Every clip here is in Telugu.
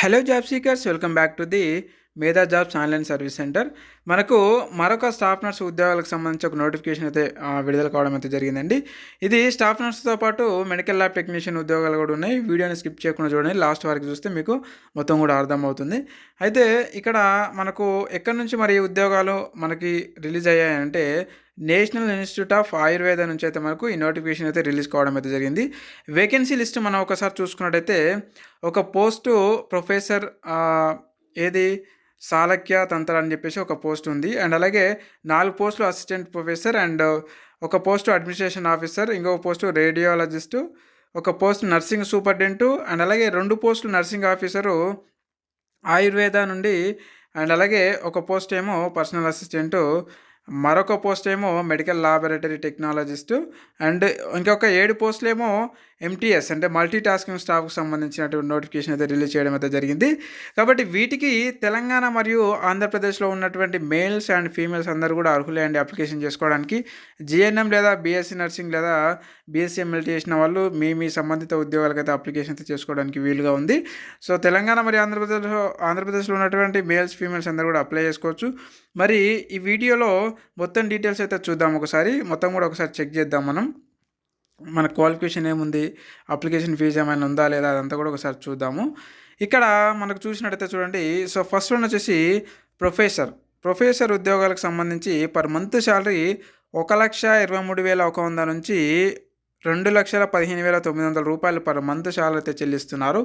Hello job seekers, welcome back to the మేధా జాబ్స్ ఆన్లైన్ సర్వీస్ సెంటర్. మనకు మరొక స్టాఫ్ నర్స్ ఉద్యోగాలకు సంబంధించి ఒక నోటిఫికేషన్ అయితే విడుదల కావడం అయితే జరిగిందండి. ఇది స్టాఫ్ నర్స్తో పాటు మెడికల్ ల్యాబ్ టెక్నీషియన్ ఉద్యోగాలు కూడా ఉన్నాయి. వీడియోని స్కిప్ చేయకుండా చూడండి, లాస్ట్ వరకు చూస్తే మీకు మొత్తం కూడా అర్థమవుతుంది. అయితే ఇక్కడ మనకు ఎక్కడి నుంచి మరి ఉద్యోగాలు మనకి రిలీజ్ అయ్యాయంటే నేషనల్ ఇన్స్టిట్యూట్ ఆఫ్ ఆయుర్వేద నుంచి అయితే మనకు ఈ నోటిఫికేషన్ అయితే రిలీజ్ కావడం అయితే జరిగింది. వేకెన్సీ లిస్ట్ మనం ఒకసారి చూసుకున్నట్టయితే ఒక పోస్టు ప్రొఫెసర్ ఏది సాళక్య తంత్ర అని చెప్పేసి ఒక పోస్ట్ ఉంది. అండ్ అలాగే 4 పోస్టులు అసిస్టెంట్ ప్రొఫెసర్ అండ్ ఒక పోస్టు అడ్మినిస్ట్రేషన్ ఆఫీసర్, ఇంకొక పోస్టు రేడియాలజిస్టు, ఒక పోస్ట్ నర్సింగ్ సూపరింటెండెంట్ అండ్ అలాగే 2 పోస్టులు నర్సింగ్ ఆఫీసరు ఆయుర్వేద నుండి అండ్ అలాగే ఒక పోస్ట్ ఏమో పర్సనల్ అసిస్టెంటు, మరొక పోస్ట్ ఏమో మెడికల్ లాబొరేటరీ టెక్నాలజిస్టు అండ్ ఇంకొక 7 పోస్టులు ఏమో ఎంటీఎస్ అంటే మల్టీ టాస్కింగ్ స్టాఫ్కి సంబంధించినటువంటి నోటిఫికేషన్ అయితే రిలీజ్ చేయడం అయితే జరిగింది. కాబట్టి వీటికి తెలంగాణ మరియు ఆంధ్రప్రదేశ్లో ఉన్నటువంటి మేల్స్ అండ్ ఫీమేల్స్ అందరూ కూడా అర్హులే అండి అప్లికేషన్ చేసుకోవడానికి. జిఎన్ఎం లేదా బీఎస్సీ నర్సింగ్ లేదా బీఎస్సీ ఎంఎల్టీ చేసిన వాళ్ళు మీ సంబంధిత ఉద్యోగాలకైతే అప్లికేషన్ అయితే చేసుకోవడానికి వీలుగా ఉంది. సో తెలంగాణ మరియు ఆంధ్రప్రదేశ్లో ఉన్నటువంటి మేల్స్ ఫీమేల్స్ అందరూ కూడా అప్లై చేసుకోవచ్చు. మరి ఈ వీడియోలో మొత్తం డీటెయిల్స్ అయితే చూద్దాం, మొత్తం కూడా ఒకసారి చెక్ చేద్దాం. మన క్వాలిఫికేషన్ ఏముంది, అప్లికేషన్ ఫీజు ఏమైనా ఉందా లేదా అదంతా కూడా ఒకసారి చూద్దాము. ఇక్కడ మనకు చూసినట్టయితే చూడండి. సో ఫస్ట్ వన్ వచ్చేసి ప్రొఫెసర్ ఉద్యోగాలకు సంబంధించి పర్ మంత్ శాలరీ 1,23,100 నుంచి 2,15,900 రూపాయలు పర్ మంత్ శాలరీ అయితే చెల్లిస్తున్నారు.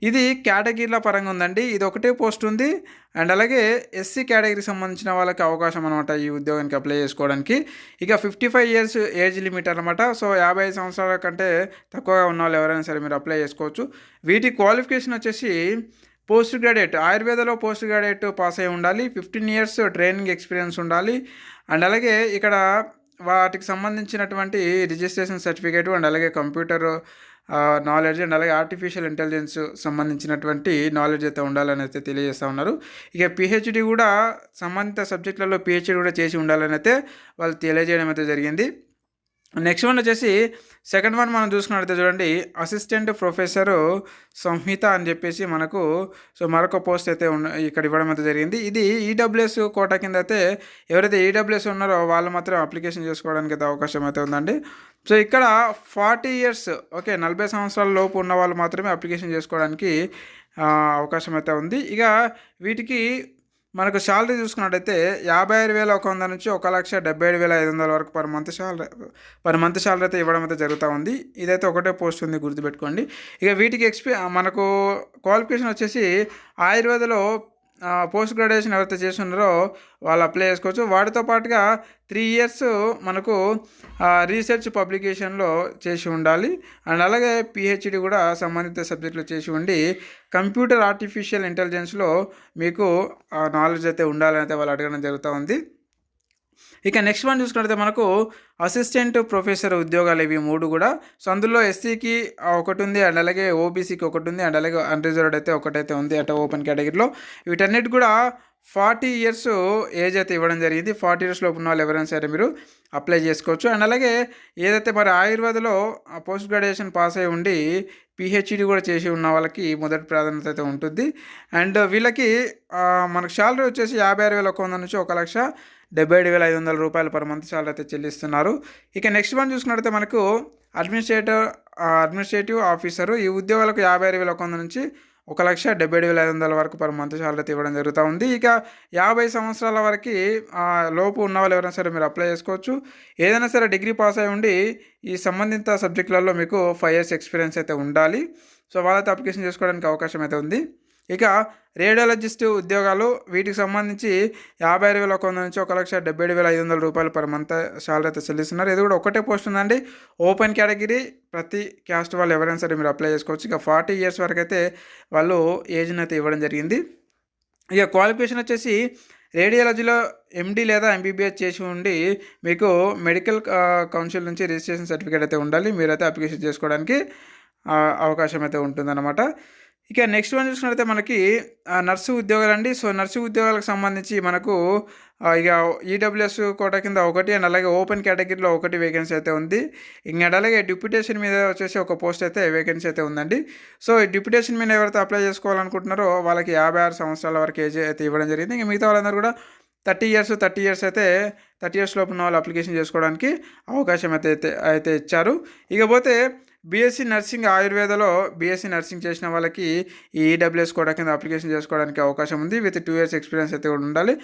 ఇది కేటగిరీల పరంగా ఉందండి. ఇది ఒకటే పోస్ట్ ఉంది. అండ్ అలాగే ఎస్సీ కేటగిరీకి సంబంధించిన వాళ్ళకి అవకాశం అనమాట ఈ ఉద్యోగానికి అప్లై చేసుకోవడానికి. ఇక 55 ఇయర్స్ ఏజ్ లిమిట్ అనమాట. సో 55 సంవత్సరాల కంటే తక్కువగా ఉన్న వాళ్ళు ఎవరైనా సరే మీరు అప్లై చేసుకోవచ్చు. వీటి క్వాలిఫికేషన్ వచ్చేసి పోస్ట్ గ్రాడ్యుయేట్, ఆయుర్వేదలో పోస్ట్ గ్రాడ్యుయేట్ పాస్ అయి ఉండాలి, 15 ఇయర్స్ ట్రైనింగ్ ఎక్స్పీరియన్స్ ఉండాలి. అండ్ అలాగే ఇక్కడ వాటికి సంబంధించినటువంటి రిజిస్ట్రేషన్ సర్టిఫికేటు అండ్ అలాగే కంప్యూటర్ నాలెడ్జ్ అండ్ అలాగే ఆర్టిఫిషియల్ ఇంటెలిజెన్స్ సంబంధించినటువంటి నాలెడ్జ్ అయితే ఉండాలని అయితే తెలియజేస్తూ ఉన్నారు. ఇక పిహెచ్డి కూడా సంబంధిత సబ్జెక్టులలో పిహెచ్డి కూడా చేసి ఉండాలని అయితే వాళ్ళు తెలియజేయడం అయితే జరిగింది. నెక్స్ట్ వన్ వచ్చేసి సెకండ్ వన్ మనం చూసుకున్నట్లయితే చూడండి, అసిస్టెంట్ ప్రొఫెసరు సంహిత అని చెప్పేసి మనకు మరొక పోస్ట్ అయితే ఇక్కడ ఇవ్వడం అయితే జరిగింది. ఇది ఈడబ్ల్యూఎస్ కోటా కింద అయితే ఎవరైతే ఈడబ్ల్యూఎస్ ఉన్నారో వాళ్ళు మాత్రం అప్లికేషన్ చేసుకోవడానికి అయితే అవకాశం అయితే ఉందండి. సో ఇక్కడ 40 ఇయర్స్ 40 సంవత్సరాల లోపు ఉన్న వాళ్ళు మాత్రమే అప్లికేషన్ చేసుకోవడానికి అవకాశం అయితే ఉంది. ఇక వీటికి మనకు శాలరీ చూసుకున్నట్టయితే 56,100 నుంచి 1,77,500 వరకు పర్ మంత్ శాలరీ అయితే ఇవ్వడం అయితే జరుగుతూ ఉంది. ఇదైతే ఒకటే పోస్ట్ ఉంది, గుర్తుపెట్టుకోండి. ఇక వీటికి మనకు క్వాలిఫికేషన్ వచ్చేసి ఆయుర్వేదలో పోస్ట్ గ్రాడ్యుయేషన్ ఎవరైతే చేస్తున్నారో వాళ్ళు అప్లై చేసుకోవచ్చు. వాటితో పాటుగా 3 ఇయర్స్ మనకు రీసెర్చ్ పబ్లికేషన్లో చేసి ఉండాలి. అండ్ అలాగే పిహెచ్డి కూడా సంబంధిత సబ్జెక్టులో చేసి ఉండి కంప్యూటర్ ఆర్టిఫిషియల్ ఇంటెలిజెన్స్లో మీకు నాలెడ్జ్ అయితే ఉండాలని అయితే వాళ్ళు అడగడం జరుగుతూ ఉంది. ఇక నెక్స్ట్ వన్ చూసుకుంటే మనకు అసిస్టెంట్ ప్రొఫెసర్ ఉద్యోగాలు ఇవి 3 కూడా. సో అందులో ఎస్సీకి ఒకటి ఉంది అండ్ అలాగే ఓబీసీకి ఒకటి ఉంది అండ్ అలాగే అన్రిజర్వ్డ్ అయితే ఒకటైతే ఉంది అటు ఓపెన్ కేటగిరీలో. వీటన్నిటి కూడా 40 ఇయర్స్ ఏజ్ అయితే ఇవ్వడం జరిగింది. 40 ఇయర్స్ లోపు ఉన్న వాళ్ళు ఎవరైనా సరే మీరు అప్లై చేసుకోవచ్చు. అండ్ అలాగే ఏదైతే మరి ఆయుర్వేదలో పోస్ట్ గ్రాడ్యుయేషన్ పాస్ అయి ఉండి పిహెచ్డి కూడా చేసి ఉన్న వాళ్ళకి మొదటి ప్రాధాన్యత అయితే ఉంటుంది. అండ్ వీళ్ళకి మనకు శాలరీ వచ్చేసి 56,100 నుంచి 1,77,500 రూపాయలు పర్ మంత్ శాలరీ అయితే చెల్లిస్తున్నారు. ఇక నెక్స్ట్ వన్ చూసుకున్నట్లయితే మనకు అడ్మినిస్ట్రేటివ్ ఆఫీసరు. ఈ ఉద్యోగాలకు 56,100 నుంచి 1,77,500 వరకు పర్ మంత్ శాలరీ అయితే ఇవ్వడం జరుగుతూ ఉంది. ఇక 50 సంవత్సరాల వరకు లోపు ఉన్న వాళ్ళు ఎవరైనా సరే మీరు అప్లై చేసుకోవచ్చు. ఏదైనా సరే డిగ్రీ పాస్ అయి ఉండి ఈ సంబంధిత సబ్జెక్టులలో మీకు 5 ఇయర్స్ ఎక్స్పీరియన్స్ అయితే ఉండాలి. సో వాళ్ళైతే అప్లికేషన్ చేసుకోవడానికి అవకాశం అయితే ఉంది. ఇక రేడియాలజిస్ట్ ఉద్యోగాలు, వీటికి సంబంధించి 56,100 నుంచి 1,77,500 రూపాయలు పర్ మంత్ శాలరీ అయితే చెల్లిస్తున్నారు. ఇది కూడా ఒకటే పోస్ట్ ఉందండి, ఓపెన్ కేటగిరీ. ప్రతి క్యాస్ట్ వాళ్ళు ఎవరైనా సరే మీరు అప్లై చేసుకోవచ్చు. ఇక 40 ఇయర్స్ వరకు అయితే వాళ్ళు ఏజ్ని అయితే ఇవ్వడం జరిగింది. ఇక క్వాలిఫికేషన్ వచ్చేసి రేడియాలజీలో ఎండి లేదా ఎంబీబీఎస్ చేసి ఉండి మీకు మెడికల్ కౌన్సిల్ నుంచి రిజిస్ట్రేషన్ సర్టిఫికేట్ అయితే ఉండాలి. మీరైతే అప్లికేషన్ చేసుకోవడానికి అవకాశం అయితే ఉంటుందన్నమాట. ఇక నెక్స్ట్ వన్ చూసుకున్నట్లయితే మనకి నర్సు ఉద్యోగాలండి. సో, నర్సు ఉద్యోగాలకు సంబంధించి మనకు ఇక ఈడబ్ల్యూఎస్ కోటా కింద ఒకటి అండ్ అలాగే ఓపెన్ కేటగిరీలో ఒకటి వేకెన్సీ అయితే ఉంది. ఇంక అలాగే డిప్యూటేషన్ మీద వచ్చేసి ఒక పోస్ట్ అయితే వేకెన్సీ అయితే ఉందండి. సో, ఈ డిప్యూటేషన్ మీద ఎవరైతే అప్లై చేసుకోవాలనుకుంటున్నారో వాళ్ళకి 56 సంవత్సరాల వరకు ఏజ్ అయితే ఇవ్వడం జరిగింది. ఇంక మిగతా వాళ్ళందరూ కూడా 30 ఇయర్స్ అయితే 30 ఇయర్స్ లోపు ఉన్న వాళ్ళు అప్లికేషన్ చేసుకోవడానికి అవకాశం అయితే ఇచ్చారు. ఇకపోతే బీఎస్సీ నర్సింగ్ ఆయుర్వేదలో బీఎస్సీ నర్సింగ్ చేసిన వాళ్ళకి ఈ ఈడబ్ల్యూఎస్ కోటా కింద అప్లికేషన్ చేసుకోవడానికి అవకాశం ఉంది. విత్ 2 ఇయర్స్ ఎక్స్పీరియన్స్ అయితే ఉండాలి.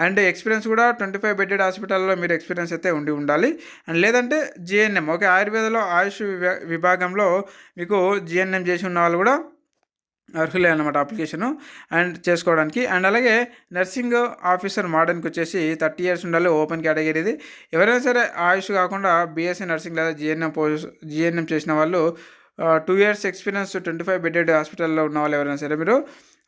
అండ్ ఎక్స్పీరియన్స్ కూడా 25 బెడెడ్ హాస్పిటల్లో మీరు ఎక్స్పీరియన్స్ అయితే ఉండాలి. అండ్ లేదంటే జిఎన్ఎం, ఓకే, ఆయుర్వేదలో ఆయుష్ విభాగంలో మీకు జిఎన్ఎం చేసి ఉన్న వాళ్ళు కూడా అర్హులే అనమాట అప్లికేషను అండ్ చేసుకోవడానికి. అండ్ అలాగే నర్సింగ్ ఆఫీసర్ మోడర్న్కి వచ్చేసి 30 ఇయర్స్ ఉండాలి. ఓపెన్ కేటగిరీ ఇది. ఎవరైనా సరే ఆయుష్ కాకుండా బీఎస్సీ నర్సింగ్ లేదా జిఎన్ఎం చేసిన వాళ్ళు 2 ఇయర్స్ ఎక్స్పీరియన్స్ 25 బెడెడ్ హాస్పిటల్లో ఉన్న వాళ్ళు ఎవరైనా సరే మీరు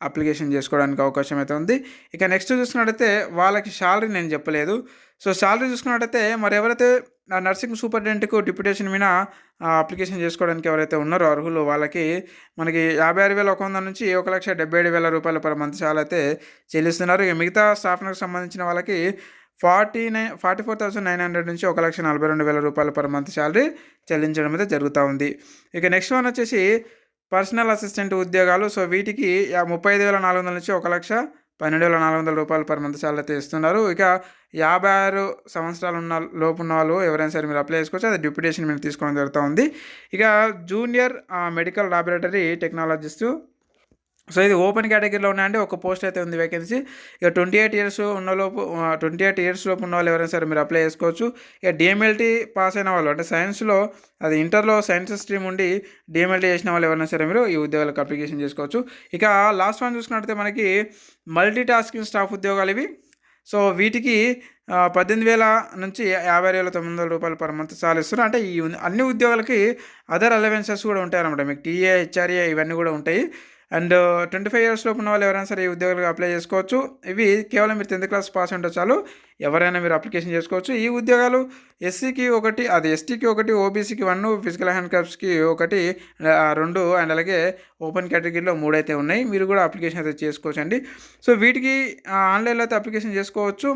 అప్లికేషన్ చేసుకోవడానికి అవకాశం అయితే ఉంది. ఇక నెక్స్ట్ చూసుకున్నట్టయితే వాళ్ళకి శాలరీ నేను చెప్పలేదు. సో, శాలరీ చూసుకున్నట్టయితే మరి ఎవరైతే నర్సింగ్ సూపరింటెండెంట్కు డిప్యూటేషన్ మీద అప్లికేషన్ చేసుకోవడానికి ఎవరైతే ఉన్నారో అర్హులు వాళ్ళకి మనకి 56,100 నుంచి 1,77,000 పర్ మంత్ శాలరీ అయితే చెల్లిస్తున్నారు. ఇక మిగతా స్టాఫ్కి సంబంధించిన వాళ్ళకి 44,900 నుంచి 1,42,000 పర్ మంత్ శాలరీ చెల్లించడం అయితే జరుగుతూ ఉంది. ఇక నెక్స్ట్ వన్ వచ్చేసి పర్సనల్ అసిస్టెంట్ ఉద్యోగాలు. సో, వీటికి 35,400 నుంచి 1,12,400 పర్ మంత్ శాలరీ అయితే ఇస్తున్నారు. ఇక 56 సంవత్సరాలు లోపు ఉన్న వాళ్ళు ఎవరైనా సరే మీరు అప్లై చేసుకోవచ్చు. అది డిప్యూటేషన్ మీద తీసుకోవడం జరుగుతూ ఉంది. ఇక జూనియర్ మెడికల్ లాబొరేటరీ టెక్నాలజిస్టు. సో, ఇది ఓపెన్ కేటగిరీలో ఉన్నాయండి. ఒక పోస్ట్ అయితే ఉంది వేకెన్సీ. ఇక 28 ఇయర్స్ లోపు ఉన్న వాళ్ళు ఎవరైనా సరే మీరు అప్లై చేసుకోవచ్చు. ఇక డిఎంఎల్టీ పాస్ అయిన వాళ్ళు అంటే సైన్స్లో అది ఇంటర్లో సైన్స్ స్ట్రీమ్ ఉండి డిఎంఎల్టీ చేసిన వాళ్ళు ఎవరైనా సరే మీరు ఈ ఉద్యోగాలకు అప్లికేషన్ చేసుకోవచ్చు. ఇక లాస్ట్ వన్ చూసుకున్నట్లయితే మనకి మల్టీ టాస్కింగ్ స్టాఫ్ ఉద్యోగాలు ఇవి. సో, వీటికి 18,000 నుంచి 52,900 పర్ మంత్ శాలరీ ఇస్తున్నారు. అంటే ఈ అన్ని ఉద్యోగాలకి అదర్ అలవెన్సెస్ కూడా ఉంటాయి అన్నమాట. మీకు టీఏ, హెచ్ఆర్ఏ ఇవన్నీ కూడా ఉంటాయి. అండ్ 25 ఇయర్స్ లోపు ఉన్న వాళ్ళు ఎవరైనా సరే ఈ ఉద్యోగాలకు అప్లై చేసుకోవచ్చు. ఇవి కేవలం మీరు 10th క్లాస్ పాస్ ఉంటే చాలు ఎవరైనా మీరు అప్లికేషన్ చేసుకోవచ్చు. ఈ ఉద్యోగాలు ఎస్సీకి ఒకటి, అది ఎస్టీకి ఒకటి, ఓబీసీకి 1, ఫిజికల్ హ్యాండిక్యాప్స్కి ఒకటి, 2 అండ్ అలాగే ఓపెన్ కేటగిరీలో 3 అయితే ఉన్నాయి. మీరు కూడా అప్లికేషన్ అయితే చేసుకోవచ్చు అండి. సో, వీటికి ఆన్లైన్లో అయితే అప్లికేషన్ చేసుకోవచ్చు.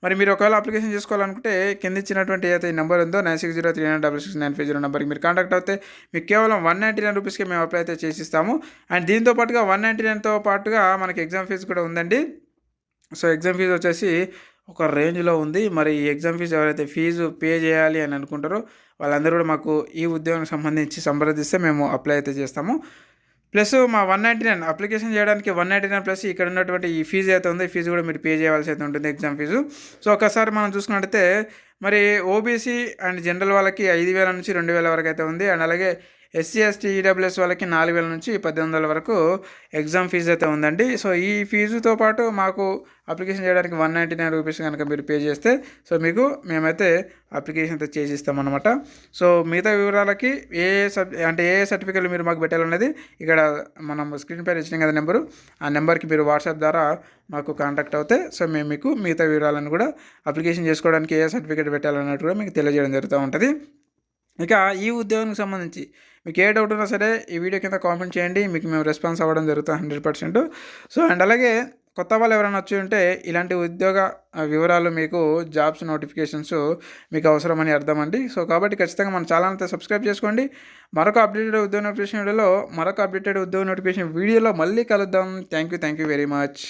మరి మీరు ఒకవేళ అప్లికేషన్ చేసుకోవాలనుకుంటే కింద ఇచ్చినటువంటి ఏదైతే ఈ నెంబర్ ఉందో 9603966950 నెంబర్కి మీరు కాంటాక్ట్ అవుతే మీకు కేవలం 199 రూపీస్కి మేము అప్లై అయితే చేసిస్తాము. అండ్ దీంతో పాటుగా 199తో పాటుగా మనకి ఎగ్జామ్ ఫీజు కూడా ఉందండి. సో, ఎగ్జామ్ ఫీజు వచ్చేసి ఒక రేంజ్లో ఉంది. మరి ఈ ఎగ్జామ్ ఫీజు ఎవరైతే ఫీజు పే చేయాలి అని అనుకుంటారో వాళ్ళందరూ కూడా మాకు ఈ ఉద్యోగానికి సంబంధించి సంప్రదిస్తే మేము అప్లై అయితే చేస్తాము. ప్లస్ మా 199 అప్లికేషన్ చేయడానికి 199 ప్లస్ ఇక్కడ ఉన్నటువంటి ఈ ఫీజు అయితే ఉందో ఈ ఫీజు కూడా మీరు పే చేయాల్సి అయితే ఉంటుంది, ఎగ్జామ్ ఫీజు. సో, ఒకసారి మనం చూసుకున్నట్టయితే మరి ఓబీసీ అండ్ జనరల్ వాళ్ళకి 5,000 నుంచి 2,000 వరకు అయితే ఉంది. అండ్ అలాగే ఎస్సీ, ఎస్టీ, ఈడబ్ల్యూఎస్ వాళ్ళకి 4,000 నుంచి 1,800 వరకు ఎగ్జామ్ ఫీజు అయితే ఉందండి. సో, ఈ ఫీజుతో పాటు మాకు అప్లికేషన్ చేయడానికి 199 రూపీస్ కనుక మీరు పే చేస్తే సో మేమైతే అప్లికేషన్ అయితే చేసి ఇస్తామన్నమాట. సో, మిగతా వివరాలకి ఏ సర్టిఫికేట్లు మీరు మాకు పెట్టాలనేది ఇక్కడ మనం స్క్రీన్ పైన ఇచ్చిన కదా నెంబరు, ఆ నెంబర్కి మీరు వాట్సాప్ ద్వారా మాకు కాంటాక్ట్ అవుతే సో మేము మీకు మిగతా వివరాలను కూడా అప్లికేషన్ చేసుకోవడానికి ఏ సర్టిఫికేట్ పెట్టాలన్నట్టు కూడా మీకు తెలియజేయడం జరుగుతూ ఉంటుంది. ఇక ఈ ఉద్యోగానికి సంబంధించి మీకు ఏ డౌట్ ఉన్నా సరే ఈ వీడియో కింద కామెంట్ చేయండి. మీకు మేము రెస్పాన్స్ అవ్వడం జరుగుతుంది 100%. సో, అండ్ అలాగే కొత్త వాళ్ళు ఎవరైనా వచ్చి ఉంటే ఇలాంటి ఉద్యోగ వివరాలు మీకు జాబ్స్ నోటిఫికేషన్స్ మీకు అవసరమని అర్థం అండి. సో, కాబట్టి ఖచ్చితంగా మన ఛానల్ అయితే సబ్స్క్రైబ్ చేసుకోండి. మరొక అప్డేటెడ్ ఉద్యోగ నోటిఫికేషన్ వీడియోలో మళ్ళీ కలుద్దాం. Thank you very much.